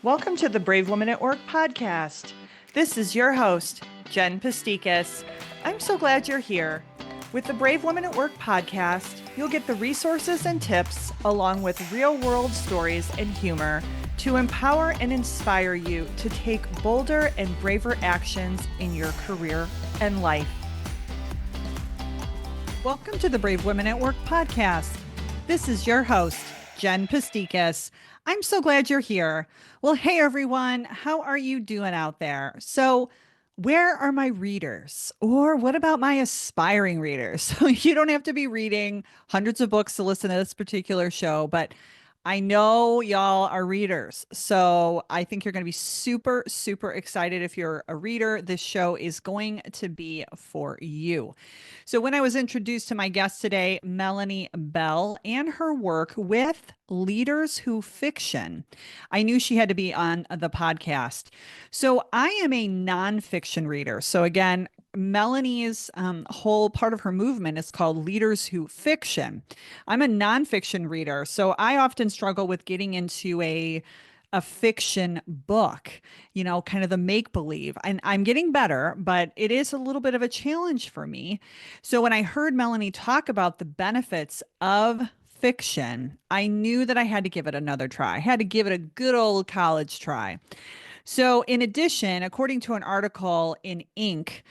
Welcome to the Brave Women at Work podcast. This is your host, Jen Pastikas. I'm so glad you're here. With the Brave Women at Work podcast, you'll get the resources and tips along with real-world stories and humor to empower and inspire you to take bolder and braver actions in your career and life. Welcome to the Brave Women at Work podcast. This is your host, Jen Pastikas. I'm so glad you're here. Well, hey everyone, how are you doing out there? So, where are my readers? Or what about my aspiring readers? So, you don't have to be reading hundreds of books to listen to this particular show, but I know y'all are readers. So, I think you're going to be super, super excited if you're a reader. This show is going to be for you. So, when I was introduced to my guest today, Melanie Bell, and her work with Leaders Who Fiction, I knew she had to be on the podcast. So, I am a nonfiction reader. So, again, Melanie's whole part of her movement is called Leaders Who Fiction. I'm a nonfiction reader. So, I often struggle with getting into a fiction book, kind of the make believe. And I'm getting better, but it is a little bit of a challenge for me. So when I heard Melanie talk about the benefits of fiction, I knew that I had to give it another try. I had to give it a good old college try. So, in addition, according to an article in Inc.,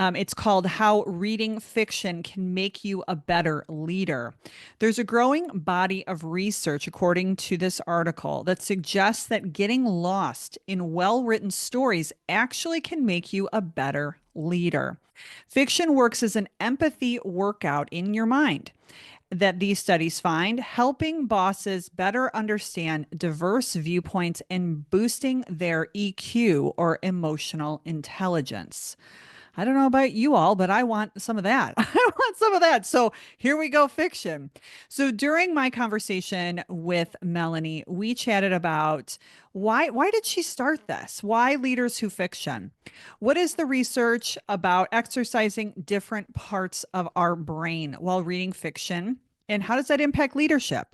it's called How Reading Fiction Can Make You a Better Leader. There's a growing body of research, according to this article, that suggests that getting lost in well-written stories actually can make you a better leader. Fiction works as an empathy workout in your mind that these studies find, helping bosses better understand diverse viewpoints and boosting their EQ or emotional intelligence. I don't know about you all, but I want some of that. I want some of that. So here we go, fiction. So during my conversation with Melanie, we chatted about why did she start this? Why Leaders Who Fiction? What is the research about exercising different parts of our brain while reading fiction? And how does that impact leadership?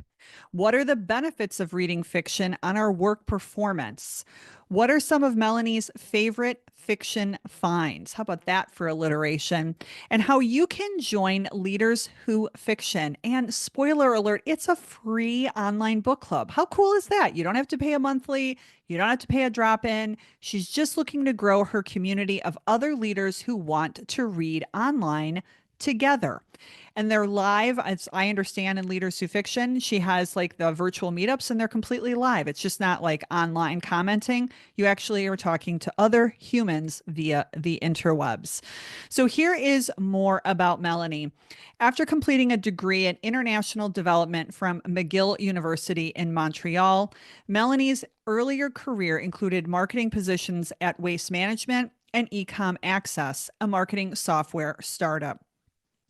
What are the benefits of reading fiction on our work performance? What are some of Melanie's favorite fiction finds? How about that for alliteration? And how you can join Leaders Who Fiction. And spoiler alert, it's a free online book club. How cool is that? You don't have to pay a monthly, you don't have to pay a drop-in. She's just looking to grow her community of other leaders who want to read online together. And they're live, as I understand, in Leaders Who Fiction. She has like the virtual meetups and they're completely live. It's just not like online commenting. You actually are talking to other humans via the interwebs. So here is more about Melanie. After completing a degree in international development from McGill University in Montreal, Melanie's earlier career included marketing positions at Waste Management and Ecom Access, a marketing software startup.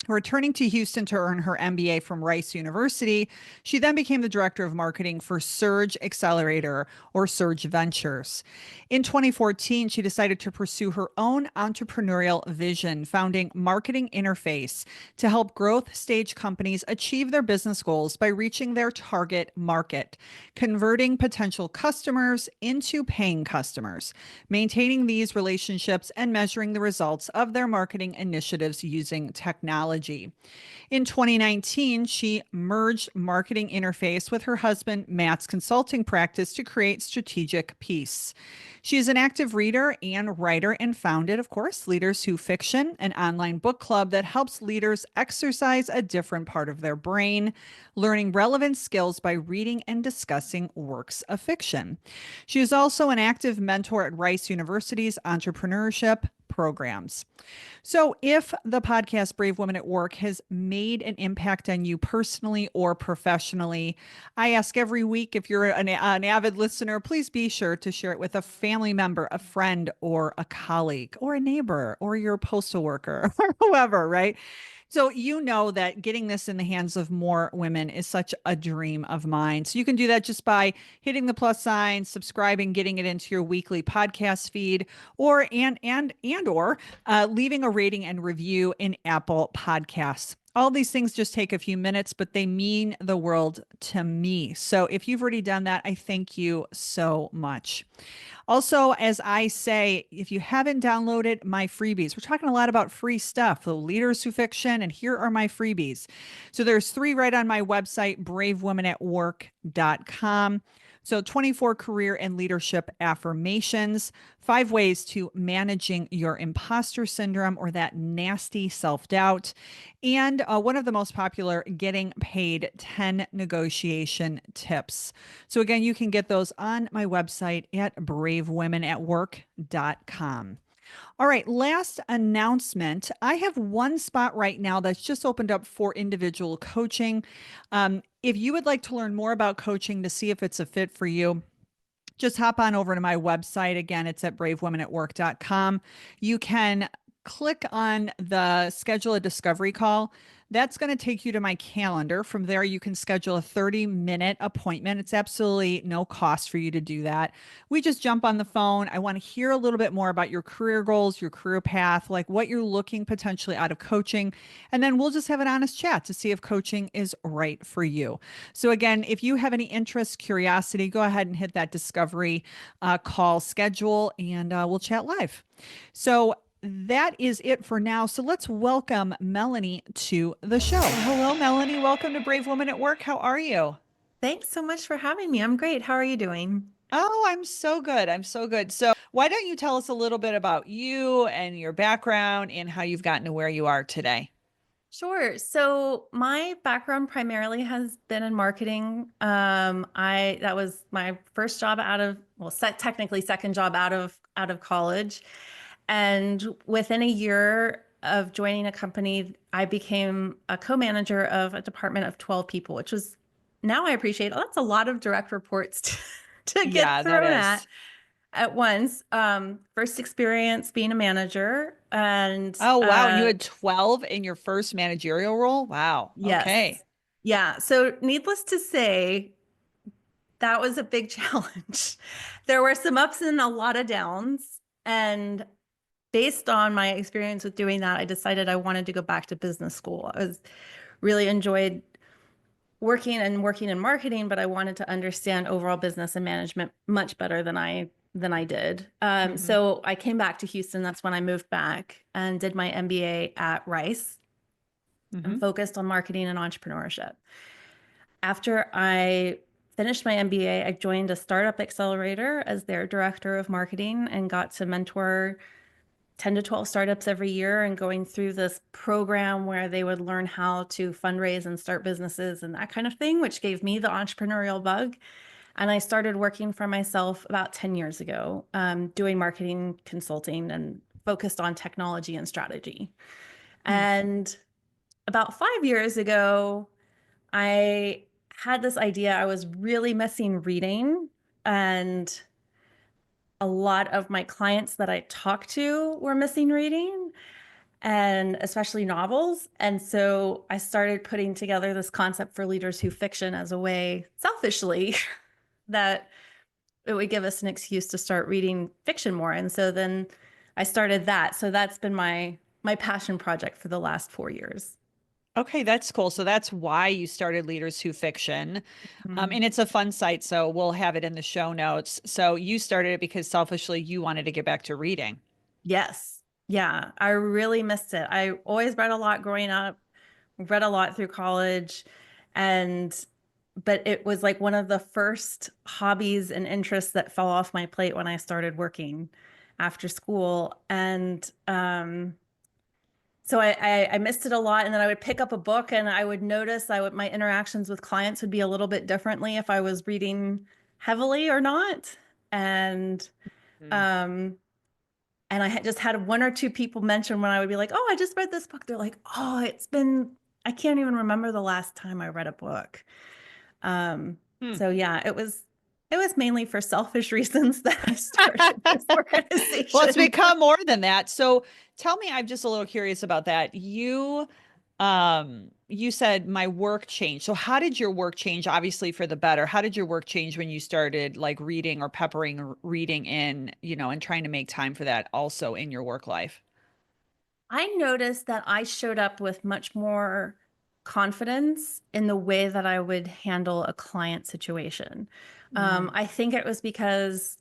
Returning to Houston to earn her MBA from Rice University, she then became the director of marketing for Surge Accelerator or Surge Ventures. In 2014, she decided to pursue her own entrepreneurial vision, founding Marketing Interface to help growth stage companies achieve their business goals by reaching their target market, converting potential customers into paying customers, maintaining these relationships, and measuring the results of their marketing initiatives using technology. In 2019, she merged Marketing Interface with her husband Matt's consulting practice to create Strategic Peace. She is an active reader and writer and founded, of course, Leaders Who Fiction, an online book club that helps leaders exercise a different part of their brain, learning relevant skills by reading and discussing works of fiction. She is also an active mentor at Rice University's entrepreneurship programs. So if the podcast Brave Women at Work has made an impact on you personally or professionally, I ask every week, if you're an avid listener, please be sure to share it with a family member, a friend, or a colleague, or a neighbor, or your postal worker, or whoever, right? So you know that getting this in the hands of more women is such a dream of mine. So you can do that just by hitting the plus sign, subscribing, getting it into your weekly podcast feed, or leaving a rating and review in Apple Podcasts. All these things just take a few minutes, but they mean the world to me. So if you've already done that, I thank you so much. Also, as I say, if you haven't downloaded my freebies, we're talking a lot about free stuff, the leaders who fiction, and here are my freebies. So there's three right on my website, bravewomenatwork.com. So 24 career and leadership affirmations, 5 ways to managing your imposter syndrome or that nasty self-doubt, and one of the most popular, getting paid 10 negotiation tips. So again, you can get those on my website at bravewomenatwork.com. All right, last announcement. I have one spot right now that's just opened up for individual coaching. If you would like to learn more about coaching to see if it's a fit for you, just hop on over to my website. Again, it's at bravewomenatwork.com. You can click on the schedule a discovery call. That's going to take you to my calendar. From there, you can schedule a 30-minute appointment. It's absolutely no cost for you to do that. We just jump on the phone. I want to hear a little bit more about your career goals, your career path, like what you're looking potentially out of coaching. And then we'll just have an honest chat to see if coaching is right for you. So again, if you have any interest, curiosity, go ahead and hit that discovery call schedule and we'll chat live. So that is it for now. So let's welcome Melanie to the show. Hello, Melanie. Welcome to Brave Women at Work. How are you? Thanks so much for having me. I'm great. How are you doing? Oh, I'm so good. I'm so good. So, why don't you tell us a little bit about you and your background and how you've gotten to where you are today? Sure. So my background primarily has been in marketing. I that was my first job out of technically second job out of college. And within a year of joining a company, I became a co-manager of a department of 12 people, which was now I appreciate, oh, that's a lot of direct reports to get Yeah, that thrown is. at once. First experience being a manager and Oh, wow. And you had 12 in your first managerial role? Wow. yes. Okay. Yeah. So needless to say, that was a big challenge. There were some ups and a lot of downs. And based on my experience with doing that, I decided I wanted to go back to business school. I was really enjoyed working in marketing, but I wanted to understand overall business and management much better than I did. Hmm. So I came back to Houston. That's when I moved back and did my MBA at Rice and Hmm. focused on marketing and entrepreneurship. After I finished my MBA, I joined a startup accelerator as their director of marketing and got to mentor 10 to 12 startups every year and going through this program where they would learn how to fundraise and start businesses and that kind of thing, which gave me the entrepreneurial bug. And I started working for myself about 10 years ago, doing marketing consulting and focused on technology and strategy. And about 5 years ago, I had this idea. I was really missing reading, and a lot of my clients that I talked to were missing reading, and especially novels. And so I started putting together this concept for leaders who fiction as a way, selfishly, that it would give us an excuse to start reading fiction more. And so then I started that. So that's been my passion project for the last 4 years. Okay, that's cool. So that's why you started Leaders Who Fiction. Mhm. And it's a fun site, so we'll have it in the show notes. So you started it because selfishly you wanted to get back to reading. Yes. Yeah, I really missed it. I always read a lot growing up, read a lot through college, and but it was like one of the first hobbies and interests that fell off my plate when I started working after school. And so I missed it a lot. And then I would pick up a book and I would notice my interactions with clients would be a little bit differently if I was reading heavily or not. And Mm. um and I had just had one or two people mention when I would be like, "Oh, I just read this book." They're like, "Oh, I can't even remember the last time I read a book." Um, Hmm. so yeah, it was mainly for selfish reasons that I started this Well, it's organization. become more than that. So tell me, I'm just a little curious about that. You said my work changed. So how did your work change? Obviously for the better. How did your work change when you started like reading or peppering reading in, and trying to make time for that also in your work life? I noticed that I showed up with much more. confidence in the way that I would handle a client situation. Mm, I think it was because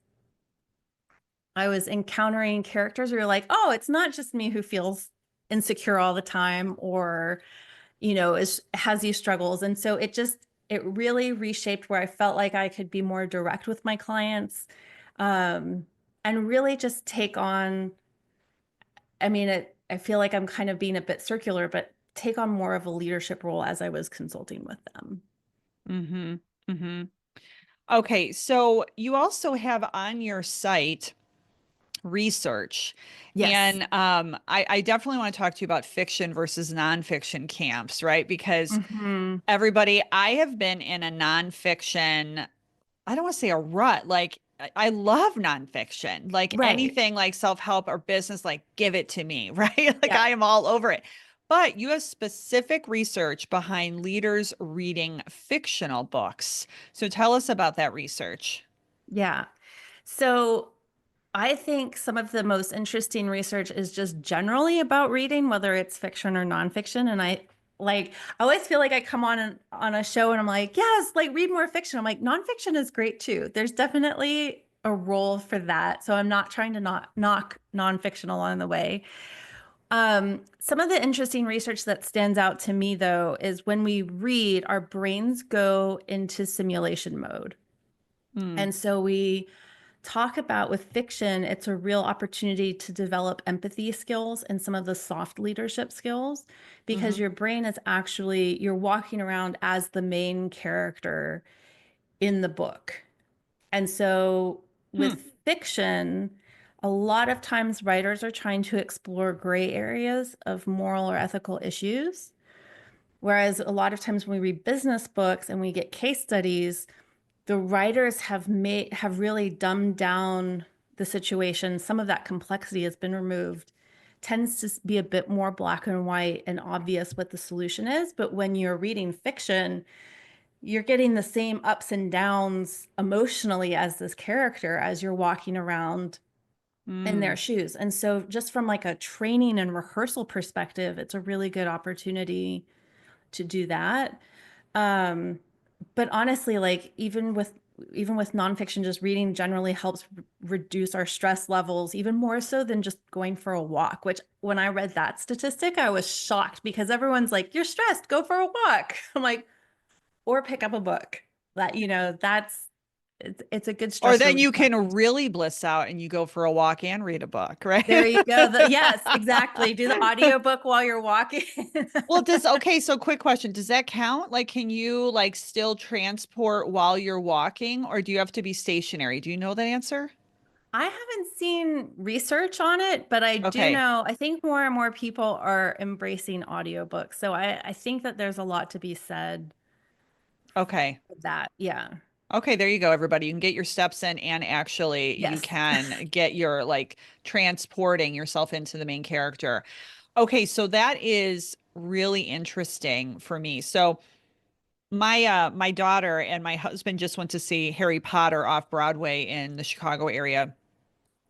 I was encountering characters where you're like, oh, it's not just me who feels insecure all the time or, has these struggles. And so it really reshaped where I felt like I could be more direct with my clients, um, and really just take on, I feel like I'm kind of being a bit circular, but take on more of a leadership role as I was consulting with them. mm-hmm, mm-hmm. Okay, so you also have on your site research. Yes. And I definitely want to talk to you about fiction versus nonfiction camps, right? Because Hmm. everybody, I have been in a nonfiction, I don't want to say a rut. Like, I love nonfiction, like Right. anything like self-help or business, like give it to me, right? Like Yeah. I am all over it. But you have specific research behind leaders reading fictional books. So tell us about that research. Yeah. So I think some of the most interesting research is just generally about reading, whether it's fiction or nonfiction. And I always feel like I come on a show and I'm like, yes, like read more fiction. I'm like, nonfiction is great too. There's definitely a role for that. So I'm not trying to not knock nonfiction along the way. Some of the interesting research that stands out to me though is when we read, our brains go into simulation mode. Mm, And so we talk about with fiction, it's a real opportunity to develop empathy skills and some of the soft leadership skills because hmm your brain is actually, you're walking around as the main character in the book. And so hmm, with fiction, a lot of times writers are trying to explore gray areas of moral or ethical issues. Whereas a lot of times when we read business books and we get case studies, the writers have really dumbed down the situation. Some of that complexity has been removed. Tends to be a bit more black and white and obvious what the solution is. But when you're reading fiction, you're getting the same ups and downs emotionally as this character as you're walking around in their mm. shoes. And so just from like a training and rehearsal perspective, it's a really good opportunity to do that. Um, but honestly, like even with nonfiction, just reading generally helps reduce our stress levels, even more so than just going for a walk, which when I read that statistic, I was shocked because everyone's like, you're stressed, go for a walk. I'm like, or pick up a book. It's a good Or stress then relief you can mechanism. really bliss out and you go for a walk and read a book, There right? you go. Yes, exactly. Do the audiobook while you're walking. Well, okay, so quick question. Does that count? Like, can you like still transport while you're walking, or do you have to be stationary? Do you know that answer? I haven't seen research on it, but I do Okay. know, I think more and more people are embracing audiobooks. So I think that there's a lot to be said Okay. for that. Yeah. Okay, there you go, everybody. You can get your steps in and actually you Yes. can get your like transporting yourself into the main character. Okay, so that is really interesting for me. So my daughter and my husband just went to see Harry Potter off Broadway in the Chicago area.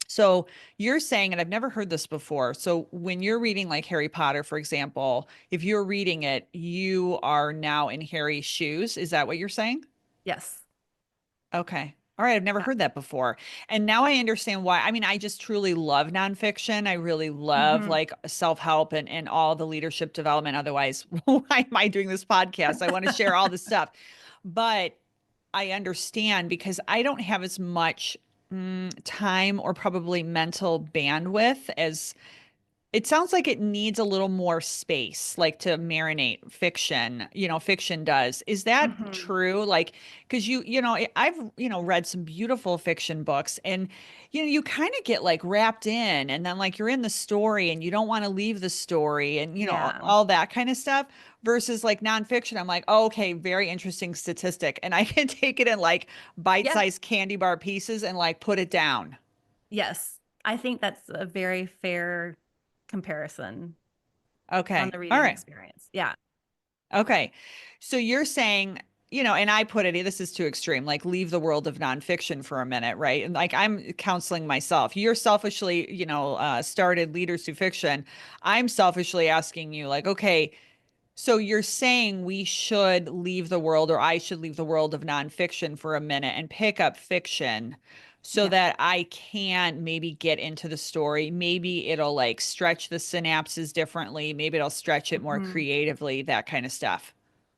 So you're saying, and I've never heard this before. So when you're reading like Harry Potter, for example, if you're reading it, you are now in Harry's shoes. Is that what you're saying? Yes. Okay. All right. I've never Yeah. heard that before. And now I understand why. I mean, I just truly love nonfiction. I really love Hmm. like self-help and all the leadership development. Otherwise, why am I doing this podcast? I want to share all this stuff. But I understand because I don't have as much time or probably mental bandwidth as it sounds like it needs a little more space, like to marinate fiction, fiction does. Is that Hmm. true? Like, because I've, read some beautiful fiction books and, you kind of get like wrapped in and then like you're in the story and you don't want to leave the story and, Yeah. all that kind of stuff versus like nonfiction. I'm like, oh, okay, very interesting statistic. And I can take it in like Yeah. bite-sized candy bar pieces and like put it down. Yes. I think that's a very fair comparison on Okay. the All reading right. experience. Yeah. Okay. So you're saying, and I put it, this is too extreme, like leave the world of nonfiction for a minute, right? And like I'm counseling myself. You're selfishly, started Leaders Through Fiction. I'm selfishly asking you, like, okay, So you're saying we should leave the world, or I should leave the world of nonfiction for a minute and pick up fiction so Yeah. that I can maybe get into the story. Maybe it'll like stretch the synapses differently. Maybe it'll stretch it more Mhm. creatively, that kind of stuff.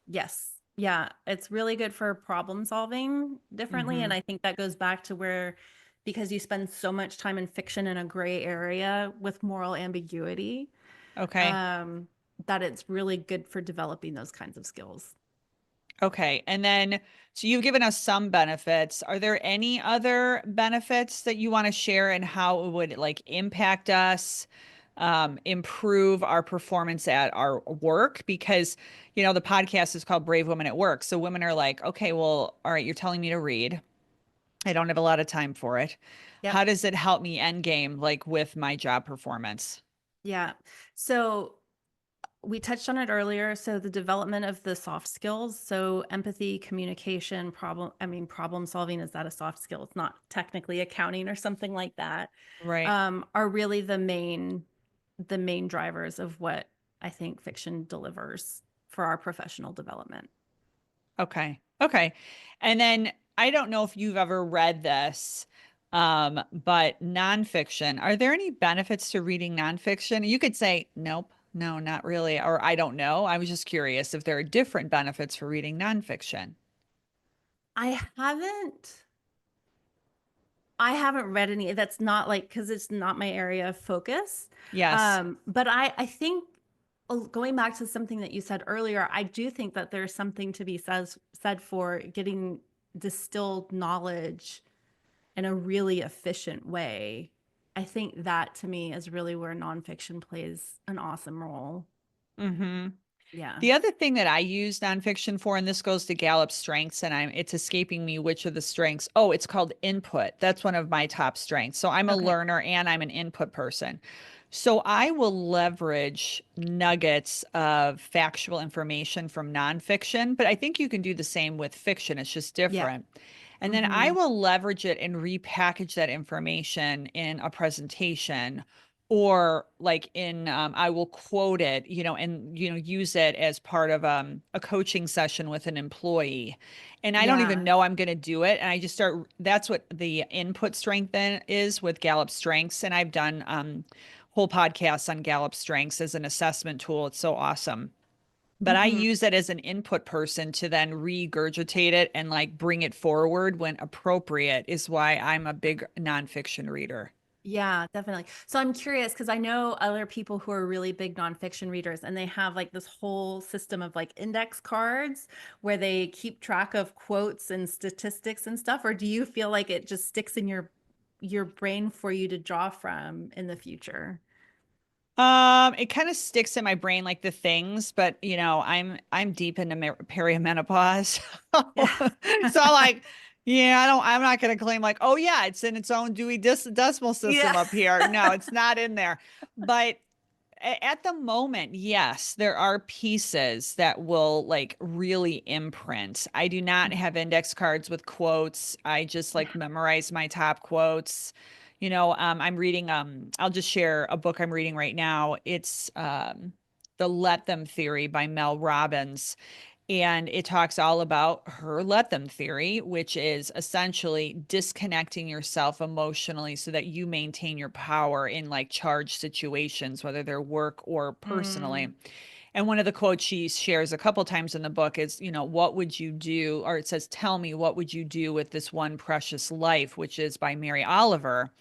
Yes. Yeah. It's really good for problem solving differently. Hmm. And I think that goes back to where, because you spend so much time in fiction in a gray area with moral ambiguity, Okay. um, that it's really good for developing those kinds of skills. Okay. And then, so you've given us some benefits. Are there any other benefits that you want to share and how it would like impact us, improve our performance at our work? Because, the podcast is called Brave Women at Work. So women are like, okay, well, all right, you're telling me to read. I don't have a lot of time for it. Yep. How does it help me end game, like with my job performance? Yeah. So we touched on it earlier. So the development of the soft skills, so empathy, communication, problem solving, is that a soft skill? It's not technically accounting or something like that. Right. Are really the main drivers of what I think fiction delivers for our professional development. Okay. Okay. And then I don't know if you've ever read this, but nonfiction, are there any benefits to reading nonfiction? You could say, nope, no, not really. Or I don't know. I was just curious if there are different benefits for reading nonfiction. I haven't I haven't read any that's not like because it's not my area of focus. Yes. But I think going back to something that you said earlier, I do think that there's something to be said for getting distilled knowledge in a really efficient way. I think that to me is really where nonfiction plays an awesome role. Mm-hmm. Yeah. The other thing that I use nonfiction for, and this goes to Gallup strengths, and it's escaping me which of the strengths. Oh, it's called input. That's one of my top strengths. So I'm a Okay. learner and I'm an input person. So I will leverage nuggets of factual information from nonfiction, but I think you can do the same with fiction. It's just Yeah. different. And then I Mm-hmm. will leverage it and repackage that information in a presentation or like in I will quote it, and use it as part of a coaching session with an employee. And I don't even Yeah. know I'm going to do it, and I just start. That's what the input strength then is with Gallup Strengths, and I've done whole podcasts on Gallup Strengths as an assessment tool. It's so awesome. But I Mm-hmm. use it as an input person to then regurgitate it and like bring it forward when appropriate, is why I'm a big nonfiction reader. Yeah, definitely. So I'm curious because I know other people who are really big nonfiction readers and they have like this whole system of like index cards where they keep track of quotes and statistics and stuff. Or do you feel like it just sticks in your brain for you to draw from in the future? It kind of sticks in my brain like the things, but I'm deep into perimenopause. Yeah. So like, yeah, I'm not gonna claim like, oh yeah, it's in its own Dewey Decimal System Yeah. up here. No, it's not in there. But at the moment, yes, there are pieces that will like really imprint. I do not have index cards with quotes. I just Yeah. like memorize my top quotes. I'm reading, I'll just share a book I'm reading right now. It's The Let Them Theory by Mel Robbins. And it talks all about her let them theory, which is essentially disconnecting yourself emotionally so that you maintain your power in like charged situations, whether they're work or personally. Mm, And one of the quotes she shares a couple times in the book is, what would you do? Or it says, tell me, what would you do with this one precious life, which is by Mary Oliver.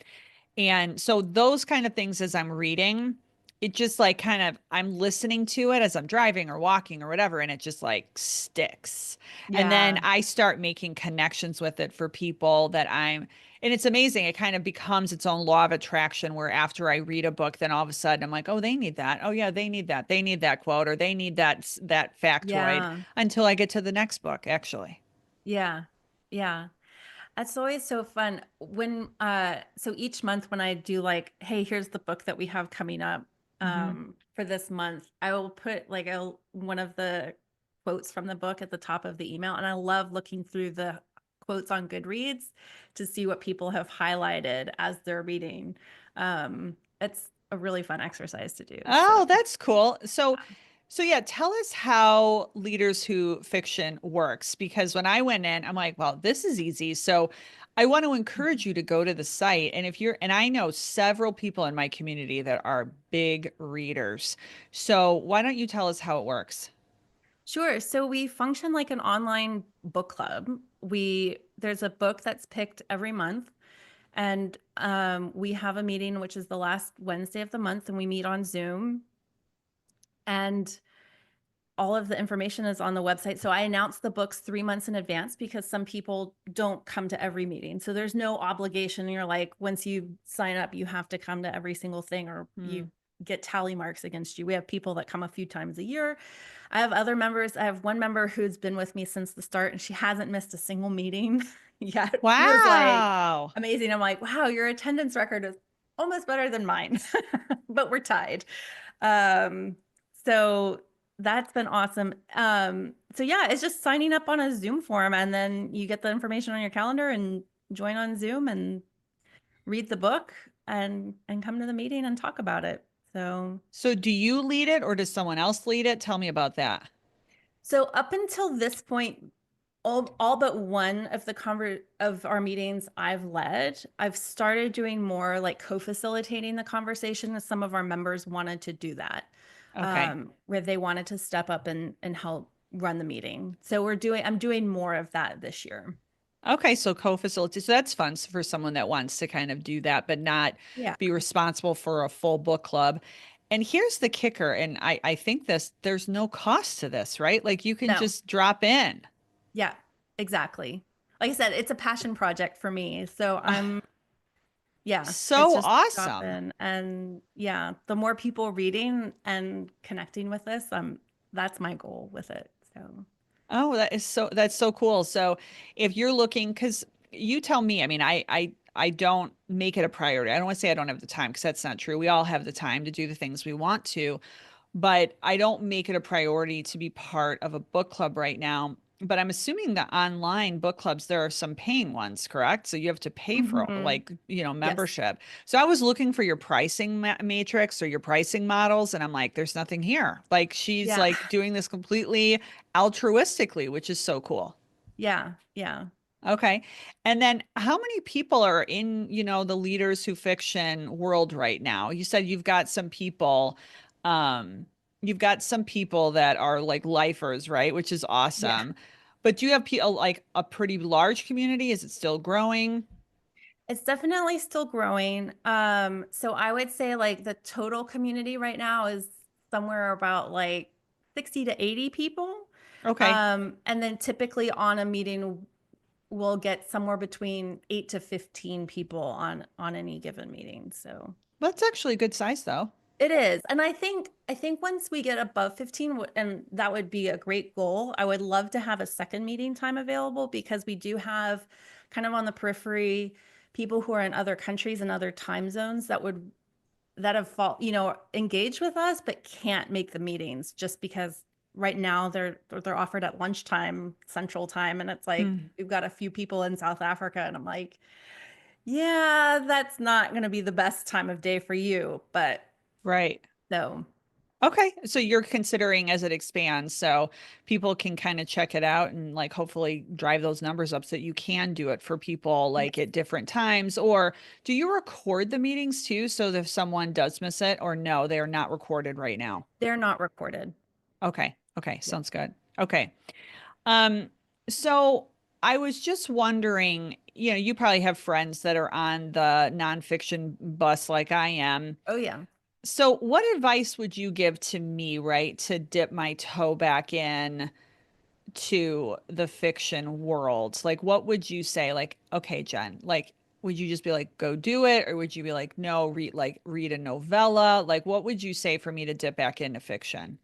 And so those kind of things as I'm reading, it just like kind of I'm listening to it as I'm driving or walking or whatever, and it just like sticks. And then yeah. I start making connections with it for people and it's amazing. It kind of becomes its own law of attraction where after I read a book, then all of a sudden I'm like, oh, they need that. Oh yeah, they need that. They need that quote or they need that factoid Yeah. until I get to the next book, actually. Yeah. Yeah. It's always so fun when so each month when I do like, hey, here's the book that we have coming up Hmm. for this month, I will put like one of the quotes from the book at the top of the email. And I love looking through the quotes on Goodreads to see what people have highlighted as they're reading. It's a really fun exercise to do. So Oh, that's cool. So So yeah, tell us how Leaders Who Fiction works because when I went in, I'm like, well, this is easy. So I want to encourage you to go to the site. And if you're, and I know several people in my community that are big readers. So why don't you tell us how it works? Sure. So we function like an online book club. There's a book that's picked every month, and we have a meeting which is the last Wednesday of the month, and we meet on Zoom. And all of the information is on the website. So I announce the books 3 months in advance because some people don't come to every meeting. So there's no obligation. You're like, once you sign up, you have to come to every single thing or Hmm. you get tally marks against you. We have people that come a few times a year. I have other members. I have one member who's been with me since the start and she hasn't missed a single meeting yet. She was like, Wow. amazing. I'm like, wow, your attendance record is almost better than mine, but we're tied. Um, so that's been awesome. So yeah, it's just signing up on a Zoom form and then you get the information on your calendar and join on Zoom and read the book and come to the meeting and talk about it. So So do you lead it or does someone else lead it? Tell me about that. so up until this point, all but one of the of our meetings I've led. I've started doing more like co-facilitating the conversation as some of our members wanted to do that, Okay. where they wanted to step up and help run the meeting. So I'm doing more of that this year. Okay, so co-facility. So that's fun for someone that wants to kind of do that, but not Yeah. be responsible for a full book club. And here's the kicker, and I think there's no cost to this, right? Like you can No. just drop in. Yeah, exactly. Like I said, it's a passion project for me. So Ah, yeah, it's so just drop awesome. in. And yeah, the more people reading and connecting with this, that's my goal with it. So Oh, that's so cool. So if you're looking, because you tell me, I mean, I don't make it a priority. I don't want to say I don't have the time because that's not true. We all have the time to do the things we want to, but I don't make it a priority to be part of a book club right now. But I'm assuming that online book clubs, there are some paying ones, correct? So you have to pay for mhm. like, Yes. membership. So I was looking for your pricing matrix or your pricing models, and I'm like, there's nothing here. Like she's Yeah. like doing this completely altruistically, which is so cool. Yeah. Yeah. Okay. And then how many people are in, the Leaders Who Fiction world right now? You said um, you've got some people that are like lifers, right? Which is Yeah. awesome. But do you have people like a pretty large community? Is it still growing? It's definitely still growing. So I would say like the total community right now is somewhere about like 60 to 80 people. Okay. And then typically on a meeting, we'll get somewhere between 8 to 15 people on any given meeting. So That's actually a good size though. it is. And I think once we get above 15, and that would be a great goal, I would love to have a second meeting time available because we do have kind of on the periphery people who are in other countries and other time zones that have engaged with us but can't make the meetings just because right now they're offered at lunchtime central time and it's like Hmm. we've got a few people in South Africa and I'm like, yeah, that's not going to be the best time of day for you, but Right. so Okay, so you're considering as it expands, so people can kind of check it out and like hopefully drive those numbers up so that you can do it for people like yes, at different times. Or do you record the meetings too, so that if someone does miss it, or no, they are not recorded right now? they're not recorded. Okay, okay, Yeah. sounds good. Okay, um, so I was just wondering, you probably have friends that are on the nonfiction bus like I am. Oh yeah. So, what advice would you give to me, right, to dip my toe back in to the fiction world? Like, what would you say? Like, okay, Jen, like, would you just be like, go do it? Or would you be like, no, read a novella? Like, what would you say for me to dip back into fiction?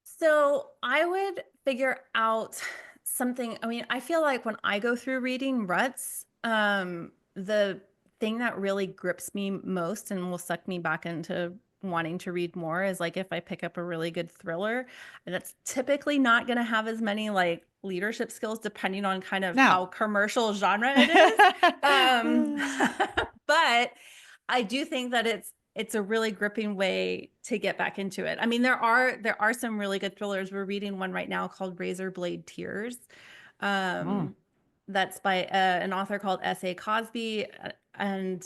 So I would figure out something. I mean, I feel like when I go through reading ruts, the thing that really grips me most and will suck me back into wanting to read more is like if I pick up a really good thriller, and that's typically not going to have as many like leadership skills depending on kind of No. how commercial genre it is. Um, but I do think that it's a really gripping way to get back into it. I mean, there are some really good thrillers. We're reading one right now called Razor Blade Tears. Oh, Um, that's by an author called S.A. Cosby, and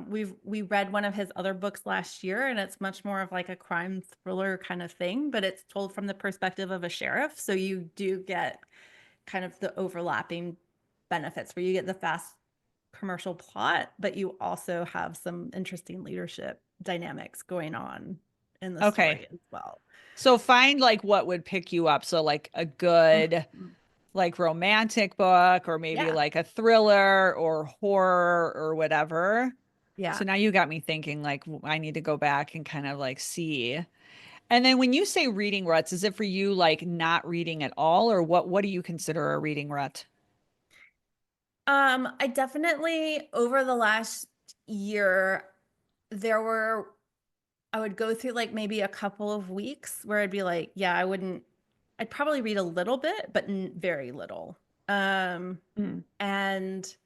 we read one of his other books last year, and it's much more of like a crime thriller kind of thing, but it's told from the perspective of a sheriff. So you do get kind of the overlapping benefits where you get the fast commercial plot, but you also have some interesting leadership dynamics going on in the okay. story as well. So find like what would pick you up. So like a good Mhm. like romantic book or maybe Yeah. like a thriller or horror or whatever. Yeah. So now you got me thinking like I need to go back and kind of like see. And then when you say reading ruts, is it for you like not reading at all or what do you consider a reading rut? I definitely over the last year, there were I would go through like maybe a couple of weeks where I'd be like, yeah, I'd probably read a little bit, but very little. Um, Mm. and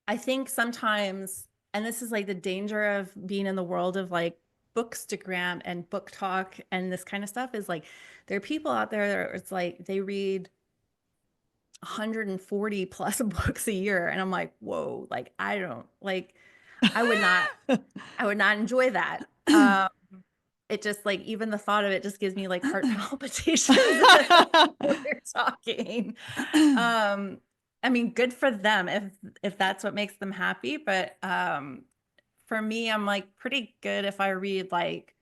I think sometimes, and this is like the danger of being in the world of like Bookstagram and book talk and this kind of stuff is like there are people out there that it's like they read 140 plus books a year. And I'm like, whoa, like I don't like I would not I would not enjoy that. It just like even the thought of it just gives me like heart palpitations when we're talking. Um, I mean, good for them if that's what makes them happy, but for me, I'm like pretty good if I read like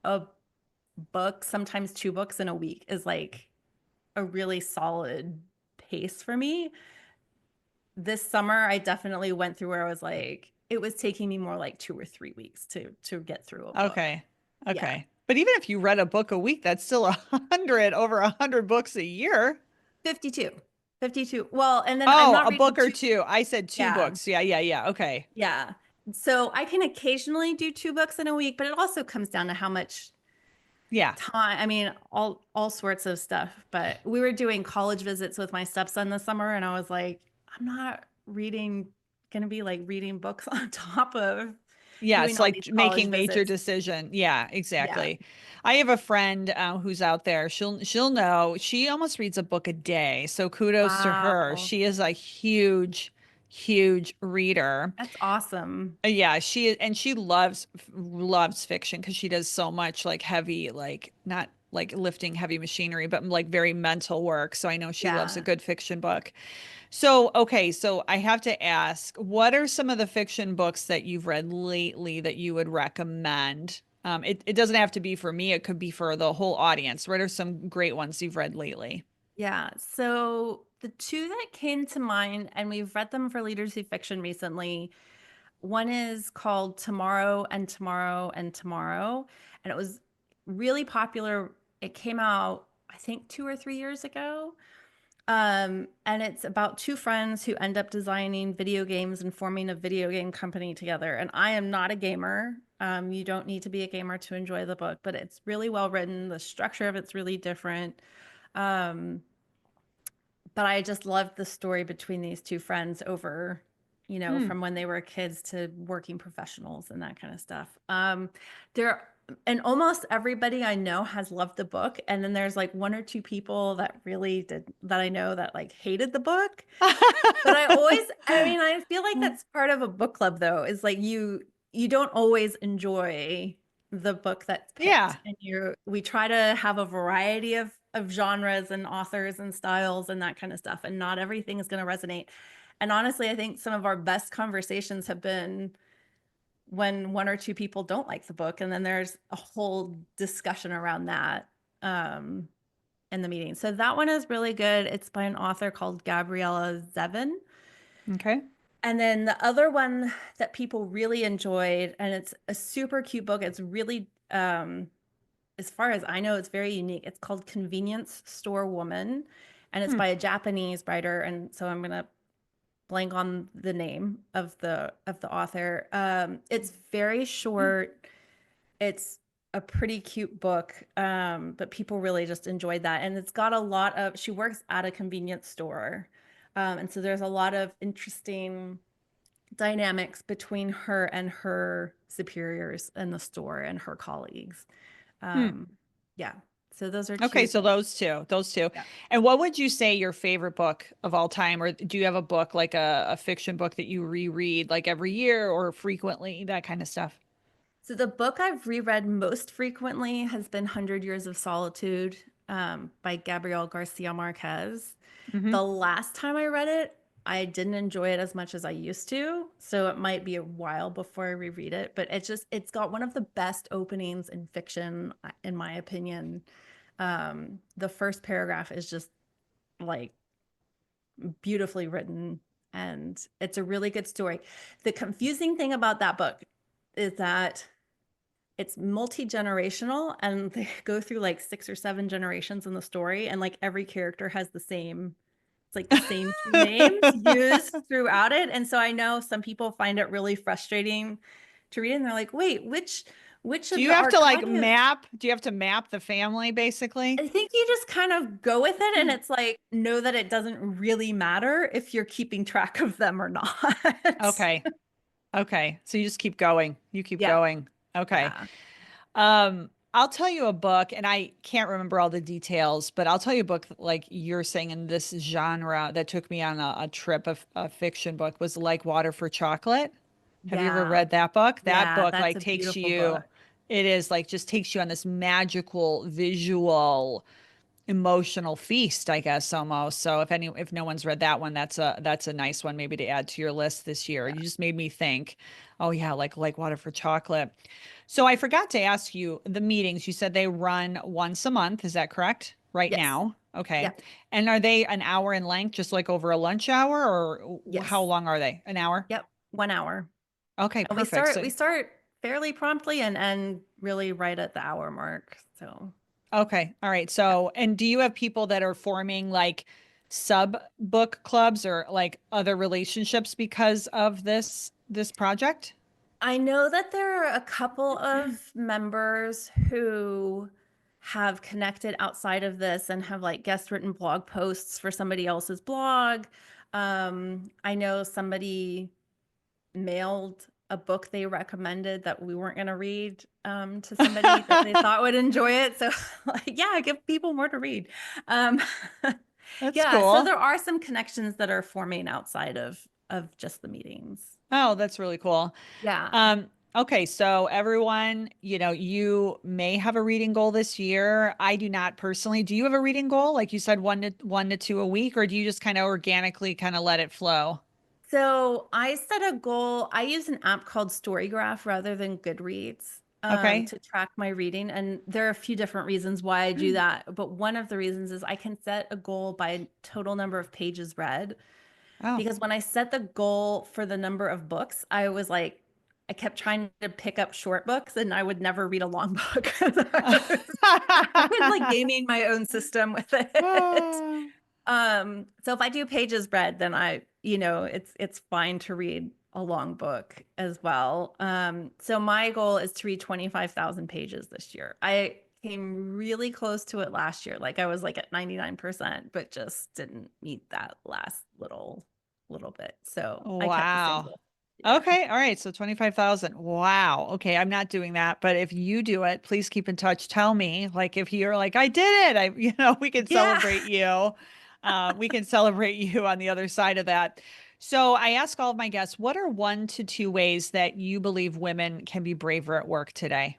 a book, sometimes two books in a week is like a really solid pace for me. This summer, I definitely went through where I was like, it was taking me more like 2 or 3 weeks to get through a book. Okay. Yeah. Okay. But even if you read a book a week, that's still 100, over 100 books a year. 52. 52. Well, and then I'm Oh, not a reading book or two. two. I said two Yeah. books. Yeah, yeah, yeah. Okay. Yeah. So I can occasionally do two books in a week, but it also comes down to how much Yeah. time. I mean, all sorts of stuff. But we were doing college visits with my stepson this summer, and I was like, I'm not gonna be like reading books on top of doing Yes, all like these college making major visits. decision. Yeah, Yeah. exactly. I have a friend who's out there. She'll know. She almost reads a book a day. So kudos to her. Wow. She is a huge, huge reader. That's awesome. Yeah, she loves fiction because she does so much like heavy, like not like lifting heavy machinery, but like very mental work. So I know she loves a Yeah. good fiction book. So, okay, so I have to ask, what are some of the fiction books that you've read lately that you would recommend? It doesn't have to be for me, it could be for the whole audience. What are some great ones you've read lately? Yeah. So the two that came to mind, and we've read them for Leaders Who Fiction recently. One is called Tomorrow and Tomorrow and Tomorrow, and it was really popular. It came out, I think, 2 or 3 years ago. And it's about two friends who end up designing video games and forming a video game company together. And I am not a gamer. You don't need to be a gamer to enjoy the book, but it's really well written. The structure of it's really different. Um, but I just loved the story between these two friends over, Hmm. from when they were kids to working professionals and that kind of stuff. There and almost everybody I know has loved the book, and then there's like one or two people that really did that I know that like hated the book. But I mean, I feel like that's part of a book club though, is like you don't always enjoy the book that's picked. Yeah. And we try to have a variety of genres and authors and styles and that kind of stuff. And not everything is going to resonate. And honestly, I think some of our best conversations have been when one or two people don't like the book, and then there's a whole discussion around that. Um, in the meeting. So that one is really good. It's by an author called Gabriella Zevin. Okay. And then the other one that people really enjoyed, and it's a super cute book. It's really, as far as I know, it's very unique. It's called Convenience Store Woman, and it's Hmm. by a Japanese writer. And so I'm gonna blank on the name of the author. It's very short. It's a pretty cute book, but people really just enjoyed that. And it's got a lot of, she works at a convenience store. And so there's a lot of interesting dynamics between her and her superiors in the store and her colleagues. Hmm. Um, yeah. So those are Okay, two so things. those two. Yeah. And what would you say your favorite book of all time, or do you have a book like a fiction book that you reread like every year or frequently, that kind of stuff? So the book I've reread most frequently has been 100 Years of Solitude by Gabriel Garcia Marquez. Hmm. The last time I read it, I didn't enjoy it as much as I used to. So it might be a while before I reread it, but it's got one of the best openings in fiction, in my opinion. The first paragraph is just like beautifully written, and it's a really good story. The confusing thing about that book is that it's multi-generational, and they go through like 6 or 7 generations in the story, and like every character has it's like the same two names used throughout it. And so I know some people find it really frustrating to read, and they're like, wait, which Do of you the have to like Arcadians? map? Do you have to map the family basically? I think you just kind of go with it, and it's like, know that it doesn't really matter if you're keeping track of them or not. Okay. Okay. So you just keep going. You keep Yeah, going. Okay. yeah, I'll tell you a book, and I can't remember all the details, but I'll tell you a book like you're saying in this genre that took me on a trip of a fiction book was Like Water for Chocolate. Have you ever yeah, read that book? That yeah. book That's like a takes beautiful book. you, it is like just takes you on this magical visual emotional feast, I guess almost. So if no one's read that one, that's a nice one maybe to add to your list this year. Yeah. You just made me think, oh yeah, like Water for Chocolate. So I forgot to ask you the meetings. You said they run once a month. Is that correct? Right Yes. now. Okay. Yep. And are they an hour in length, just like over a lunch hour, or how Yes. long are they? An hour? Yep. 1 hour. Okay, And we perfect. start So we start fairly promptly and end really right at the hour mark. So okay. All right. yeah. So, and do you have people that are forming like sub book clubs or like other relationships because of this project? I know that there are a couple of members who have connected outside of this and have like guest written blog posts for somebody else's blog. I know somebody mailed a book they recommended that we weren't going to read to somebody that they thought would enjoy it. So, like, yeah, give people more to read. Um, That's yeah, so cool. there are some connections that are forming outside of just the meetings. Oh, that's really cool. Yeah. Okay, so everyone, you may have a reading goal this year. I do not personally. Do you have a reading goal? Like you said, one to two a week, or do you just kind of organically kind of let it flow? So I set a goal. I use an app called Storygraph rather than Goodreads Okay. to track my reading. And there are a few different reasons why I do that. But one of the reasons is I can set a goal by total number of pages read. Oh. Because when I set the goal for the number of books, I was like, I kept trying to pick up short books and I would never read a long book. I was like gaming my own system with it. Ah. So if I do pages read, then it's fine to read a long book as well. So my goal is to read 25,000 pages this year. I came really close to it last year. Like I was like at 99%, but just didn't meet that last little bit. So I kept the same Wow. goal this year. Okay. All right. So 25,000. Wow. Okay. I'm not doing that, but if you do it, please keep in touch. Tell me, like, if you're like, I did it, we can Yeah. celebrate you. We can celebrate you on the other side of that. So I ask all of my guests, what are one to two ways that you believe women can be braver at work today?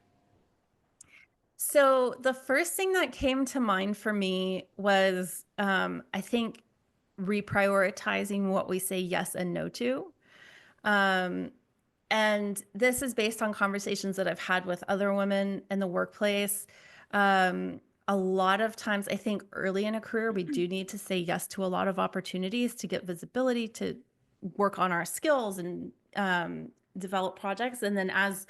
So the first thing that came to mind for me was, I think, reprioritizing what we say yes and no to. Um, and this is based on conversations that I've had with other women in the workplace. Um, a lot of times, I think early in a career, we do need to say yes to a lot of opportunities to get visibility, to work on our skills and develop projects. And then as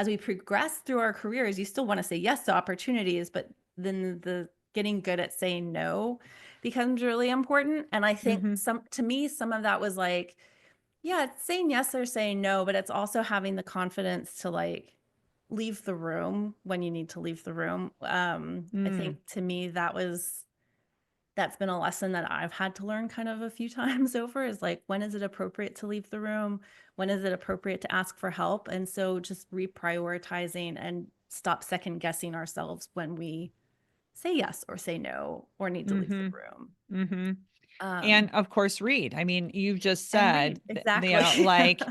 we progress through our careers, you still want to say yes to opportunities, but then the getting good at saying no becomes really important. And I think Mm-hmm. to me, some of that was like, yeah, it's saying yes or saying no, but it's also having the confidence to like leave the room when you need to leave the room. I Mm. think to me that's been a lesson that I've had to learn kind of a few times over, is like, when is it appropriate to leave the room? When is it appropriate to ask for help? And so just reprioritizing and stop second guessing ourselves when we say yes or say no or need to leave the Mm-hmm. room. Mm-hmm. Um, And of course, read. I mean, you've just and said, read. Exactly. like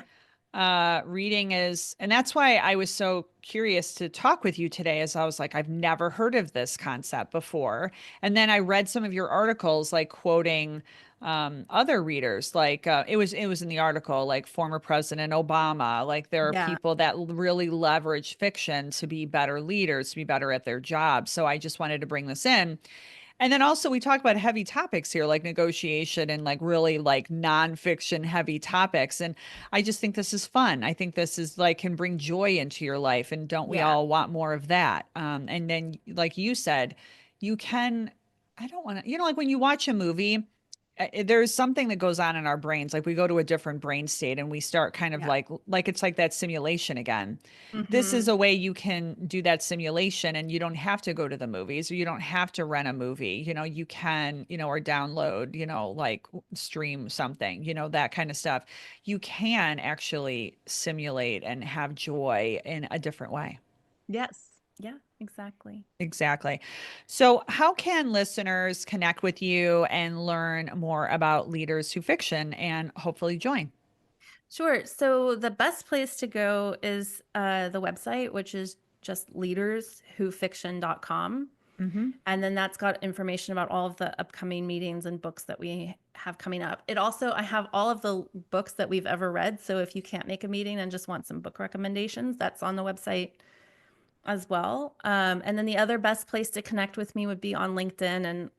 reading is, and that's why I was so curious to talk with you today, as I was like, I've never heard of this concept before. And then I read some of your articles, like quoting other readers, like it was in the article, like former President Obama. Like there are Yeah. people that really leverage fiction to be better leaders, to be better at their job. So I just wanted to bring this in. And then also we talk about heavy topics here, like negotiation and like really like nonfiction heavy topics. And I just think this is fun. I think this is like can bring joy into your life. And don't we Yeah. all want more of that? And then, like you said, you can, I don't want to, like when you watch a movie, there's something that goes on in our brains. Like we go to a different brain state and we start kind of Yeah. like it's like that simulation again. This is Hmm. a way you can do that simulation and you don't have to go to the movies or you don't have to rent a movie. You can, or download, like stream something, that kind of stuff. You can actually simulate and have joy in a different way. Yes. Yeah, exactly. Exactly. So, how can listeners connect with you and learn more about Leaders Who Fiction and hopefully join? Sure. So the best place to go is the website, which is just leaderswhofiction.com. Mm-hmm. And then that's got information about all of the upcoming meetings and books that we have coming up. I have all of the books that we've ever read. So if you can't make a meeting and just want some book recommendations, that's on the website as well. And then the other best place to connect with me would be on LinkedIn. And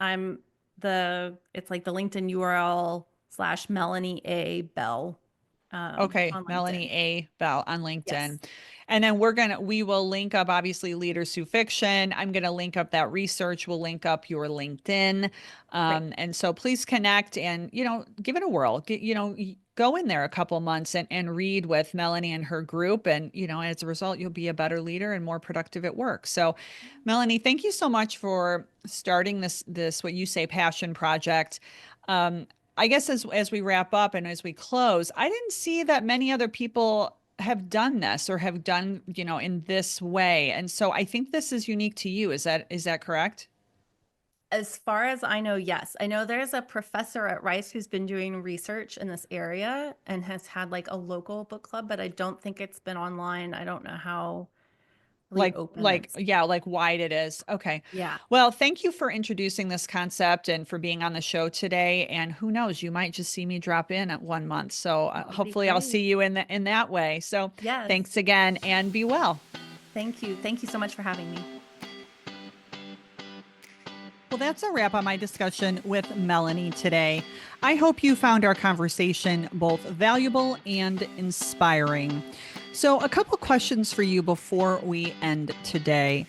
it's like the LinkedIn URL / Melanie A. Bell Okay, on Melanie LinkedIn. A. Bell on Yes, LinkedIn. And then we will link up obviously Leaders Who Fiction. I'm going to link up that research. We'll link up your LinkedIn. great. And so please connect and, give it a whirl. Go in there a couple months and read with Melanie and her group. And, as a result, you'll be a better leader and more productive at work. So, Melanie, thank you so much for starting this, what you say, passion project. Um, I guess as we wrap up and as we close, I didn't see that many other people have done this or have done, in this way. And so I think this is unique to you. Is that correct? As far as I know, yes. I know there's a professor at Rice who's been doing research in this area and has had like a local book club, but I don't think it's been online. I don't know how really open Like, it's. yeah, like wide it is. Okay. Yeah, Well, thank you for introducing this concept and for being on the show today. And who knows, you might just see me drop in at 1 month. So that would be hopefully I'll great. see you in that way. So Yes. thanks again and be well. Thank you. Thank you so much for having me. Well, that's a wrap on my discussion with Melanie today. I hope you found our conversation both valuable and inspiring. So, a couple questions for you before we end today.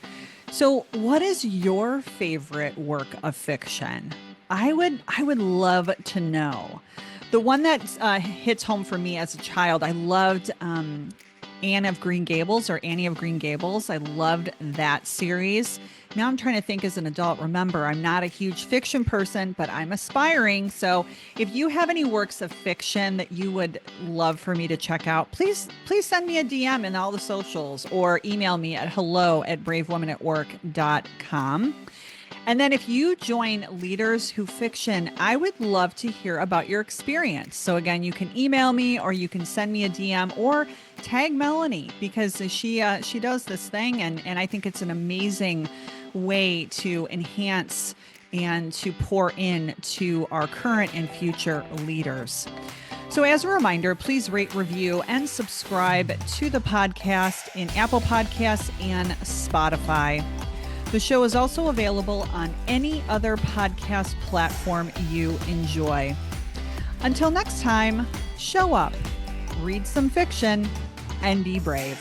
So, what is your favorite work of fiction? I would love to know. The one that hits home for me as a child, I loved Anne of Green Gables or Annie of Green Gables. I loved that series. Now I'm trying to think as an adult. Remember, I'm not a huge fiction person, but I'm aspiring. So if you have any works of fiction that you would love for me to check out, please send me a DM in all the socials or email me at hello@bravewomanatwork.com. And then if you join Leaders Who Fiction, I would love to hear about your experience. So again, you can email me or you can send me a DM or tag Melanie because she does this thing and I think it's an amazing way to enhance and to pour in to our current and future leaders. So as a reminder, please rate, review, and subscribe to the podcast in Apple Podcasts and Spotify. The show is also available on any other podcast platform you enjoy. Until next time, show up, read some fiction, and be brave.